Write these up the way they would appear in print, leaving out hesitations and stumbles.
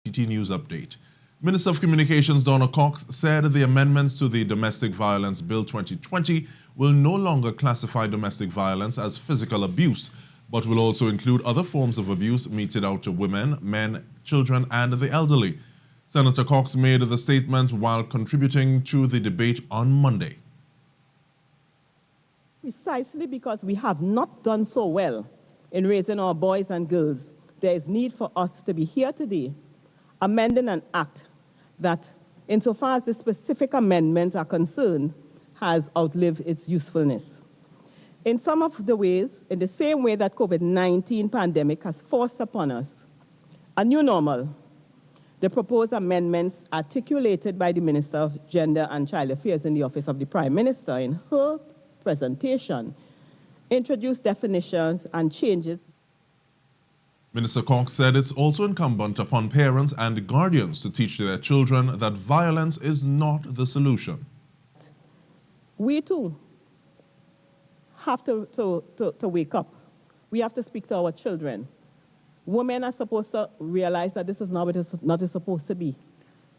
TTT News Update. Minister of Communications Donna Cox said the amendments to the Domestic Violence Bill 2020 will no longer classify domestic violence as physical abuse, but will also include other forms of abuse meted out to women, men, children, and the elderly. Senator Cox made the statement while contributing to the debate on Monday. Precisely because we have not done so well in raising our boys and girls, there is need for us to be here today, amending an act that, insofar as the specific amendments are concerned, has outlived its usefulness. In some of the ways, in the same way that COVID-19 pandemic has forced upon us a new normal, the proposed amendments articulated by the Minister of Gender and Child Affairs in the Office of the Prime Minister in her presentation introduce definitions and changes. Minister Cox said it's also incumbent upon parents and guardians to teach their children that violence is not the solution. We too have to wake up. We have to speak to our children. Women are supposed to realize that this is not what it's supposed to be.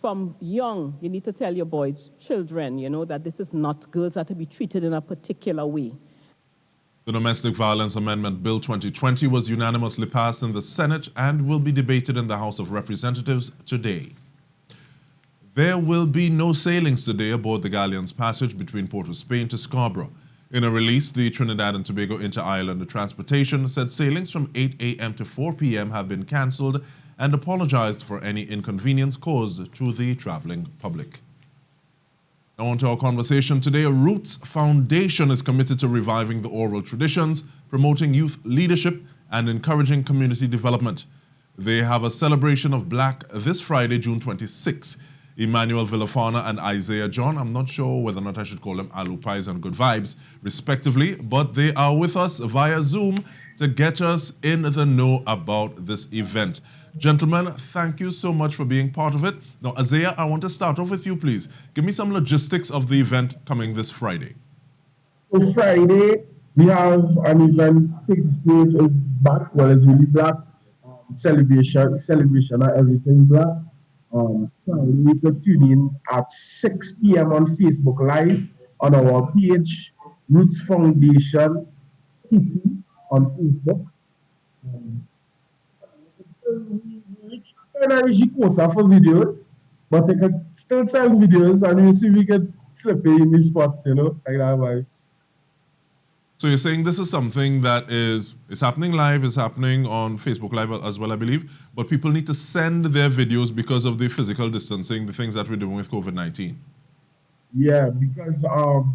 From young, you need to tell your boys, children, that this is not, girls are to be treated in a particular way. The Domestic Violence Amendment Bill 2020 was unanimously passed in the Senate and will be debated in the House of Representatives today. There will be no sailings today aboard the Galleon's passage between Port of Spain to Scarborough. In a release, the Trinidad and Tobago Inter-Island Transportation said sailings from 8 a.m. to 4 p.m. have been cancelled and apologized for any inconvenience caused to the traveling public. Now on to our conversation today. Roots Foundation is committed to reviving the oral traditions, promoting youth leadership, and encouraging community development. They have a celebration of Black this Friday, June 26. Emmanual, Villafana, and Isaiah John, I'm not sure whether or not I should call them Alu Pies and Good Vibes, respectively, but they are with us via Zoom to get us in the know about this event. Gentlemen, thank you so much for being part of it. Now, Isaiah, I want to start off with you, please. Give me some logistics of the event coming this Friday. So Friday, we have an event taking place is Black, well, it's really Black, celebration of everything Black. You can tune in at 6 p.m. on Facebook Live on our page, Roots Foundation TT on Facebook. We kind of reach quota for videos, but they can still send videos and you see we can slip in the spots, like that vibes. So you're saying this is something that is happening live, is happening on Facebook Live as well, I believe, but people need to send their videos because of the physical distancing, the things that we're doing with COVID-19. Yeah, because so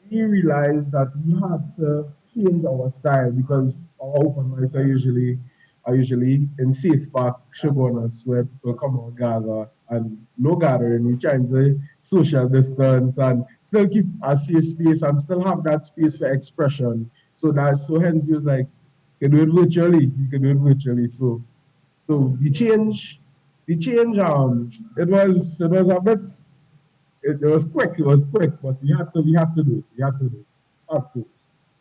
we realized that we had to change our style because our open mics are usually in safe park, Shogunas, where people come out gather and no gathering. We're trying to social distance and still keep a safe space and still have that space for expression. So hence you was like, you can do it virtually. So the change, it was a bit, it was quick, but we have to do it. Have to.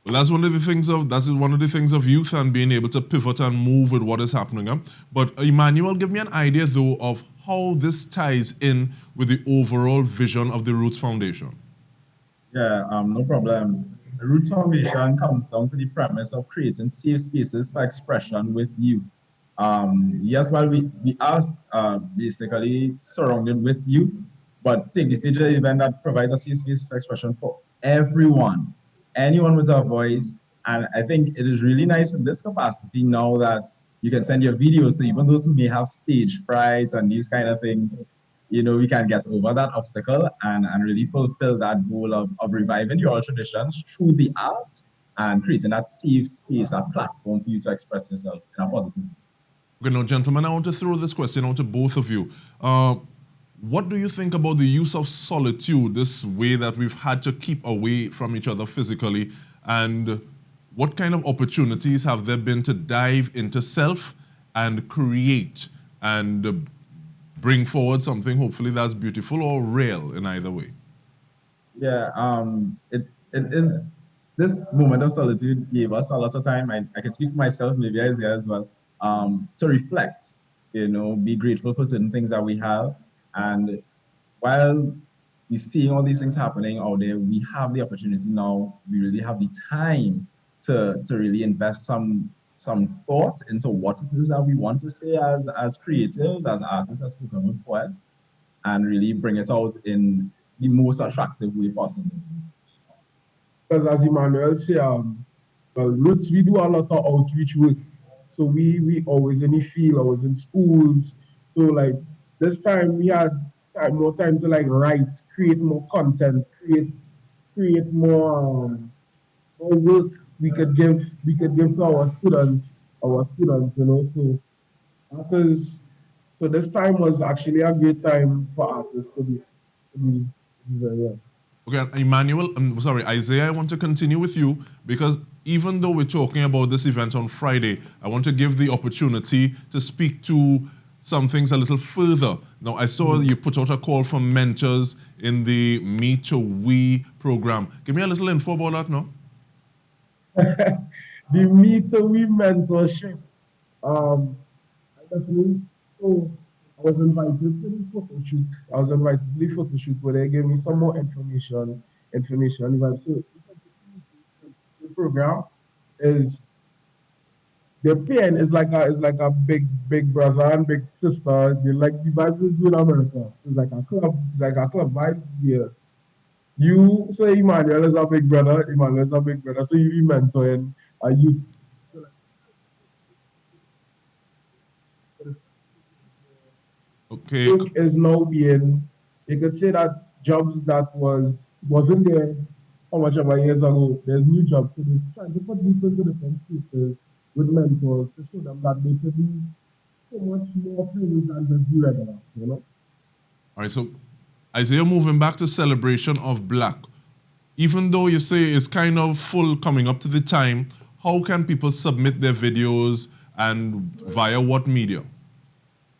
Well, that's one of the things of youth and being able to pivot and move with what is happening. But Emmanuel, give me an idea though of how this ties in with the overall vision of the Roots Foundation. Yeah, no problem. The Roots Foundation comes down to the premise of creating safe spaces for expression with youth. Yes, well, we are basically surrounded with youth, but take the stage of the event that provides a safe space for expression for everyone. Anyone with a voice, and I think it is really nice in this capacity now that you can send your videos, so even those who may have stage fright and these kind of things, we can get over that obstacle and really fulfill that goal of reviving your old traditions through the arts and creating that safe space, that platform for you to express yourself in a positive way. Okay, now, gentlemen, I want to throw this question out to both of you. What do you think about the use of solitude, this way that we've had to keep away from each other physically, and what kind of opportunities have there been to dive into self and create and bring forward something hopefully that's beautiful or real in either way? Yeah, it is, this moment of solitude gave us a lot of time, I can speak for myself, maybe as well, to reflect. be grateful for certain things that we have. And while we're seeing all these things happening out there, we have the opportunity now, we really have the time to really invest some thought into what it is that we want to say as creatives, as artists, as spoken word poets, and really bring it out in the most attractive way possible. Because as Emmanuel said, well, Roots, we do a lot of outreach work. So we always in the field, always in schools. So like this time we had more time to like write, create more content, create more work we could give to our students. Artists. So this time was actually a great time for artists to be very well. Okay, Emmanuel, I'm sorry, Isaiah, I want to continue with you because even though we're talking about this event on Friday, I want to give the opportunity to speak to some things a little further. Now, I saw you put out a call for mentors in the Me to We program. Give me a little info about that now. The Me to We mentorship. I definitely so I was invited to the photo shoot. I was invited to the photo shoot where they gave me some more information about so the program is the pain is like a big brother and big sister. They like the vibes we do in America. It's like a club vibe here. You say Emmanuel is a big brother, Emmanuel is a big brother, so you be mentoring a youth. Okay, Work is now being, you could say that jobs that wasn't there how much of a years ago, there's new jobs. So they're trying to put people into different spaces with mentors to show them that they could do so much more things than just do regular. all right, so Isaiah, moving back to celebration of Black. Even though you say it's kind of full coming up to the time, how can people submit their videos and via what media?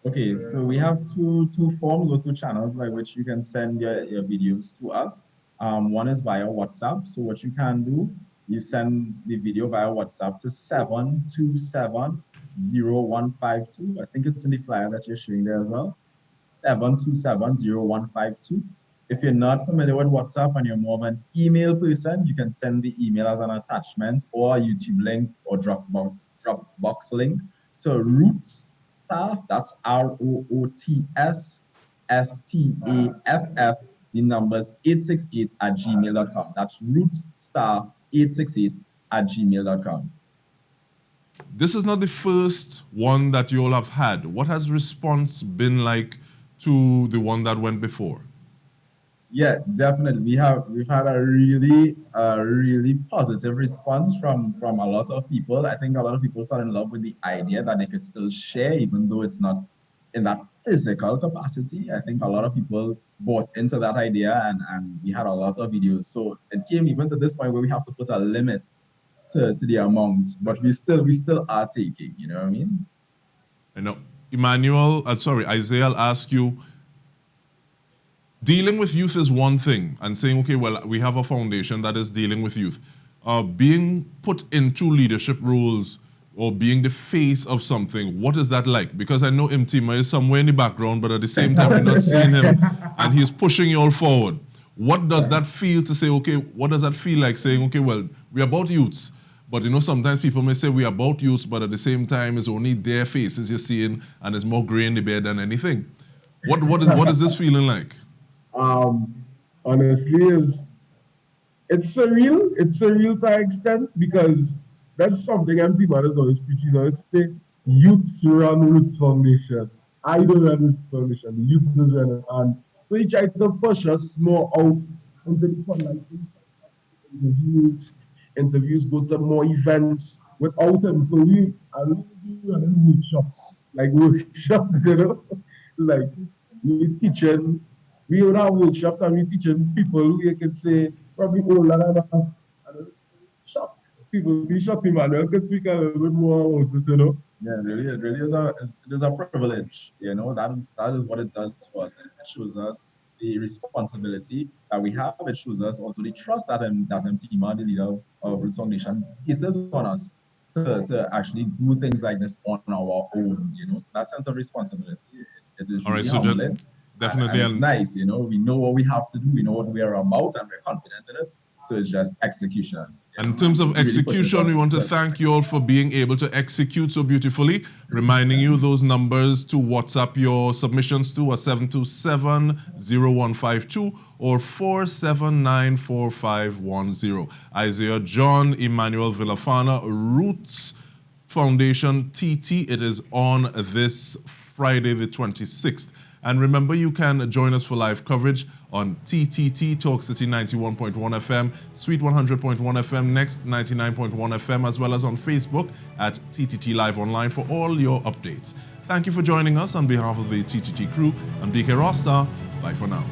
Okay, so we have two forms or two channels by which you can send your videos to us. One is via WhatsApp. So what you can do, you send the video via WhatsApp to 7270152. I think it's in the flyer that you're showing there as well. 7270152. If you're not familiar with WhatsApp and you're more of an email person, you can send the email as an attachment or a YouTube link or Dropbox link to Roots Staff. That's ROOTSSTAFF. The numbers 868 at gmail.com. That's Roots Staff 868 at gmail.com. This is not the first one that you all have had. What has response been like to the one that went before? Yeah, definitely. We've had a really positive response from a lot of people. I think a lot of people fell in love with the idea that they could still share, even though it's not in that physical capacity. I think a lot of people bought into that idea, and we had a lot of videos. So it came even to this point where we have to put a limit to the amount, but we still are taking. You know what I mean? I know. Emmanuel, sorry, Isaiah, I'll ask you. Dealing with youth is one thing, and saying, okay, well, we have a foundation that is dealing with youth. Being put into leadership roles or being the face of something, what is that like? Because I know Mtima is somewhere in the background, but at the same time, we're not seeing him, and he's pushing you all forward. What does that feel to say, okay, what does that feel like saying, okay, well, we're about youths, but sometimes people may say we're about youths, but at the same time, it's only their faces you're seeing, and there's more gray in the bed than anything. What is this feeling like? Honestly, it's surreal. It's surreal to an extent because that's something empty man is always preaching. Always say, youth run Roots Foundation. I don't run Roots Foundation. The youth does run it. And so he tried to push us more out into the sunlight. Interviews, go to more events without him. So I really do running workshops, like we teaching. We would have workshops and we teaching people who you can say probably older than us. And shocked. People be shocked, Emmanuel. Could speak a little bit more about it. Yeah, it really is a privilege. That is what it does for us. It shows us the responsibility that we have. It shows us also the trust that Mtima, the leader of Roots Foundation, places on us to actually do things like this on our own, you know. So that sense of responsibility, it is All right, really so humbling. definitely, And it's nice, you know, we know what we have to do, we know what we are about, and we're confident in it. So it's just execution. And in terms of It really pushes execution, us we want to to- thank you all for being able to execute so beautifully, reminding you those numbers to WhatsApp your submissions to a 727-0152 or 4794510. Isaiah John, Emmanuel Villafana, Roots Foundation TT. It is on this Friday the 26th. And remember, you can join us for live coverage on TTT, Talk City 91.1 FM, Sweet 100.1 FM, Next 99.1 FM, as well as on Facebook at TTT Live Online for all your updates. Thank you for joining us on behalf of the TTT crew. I'm DK Rosta. Bye for now.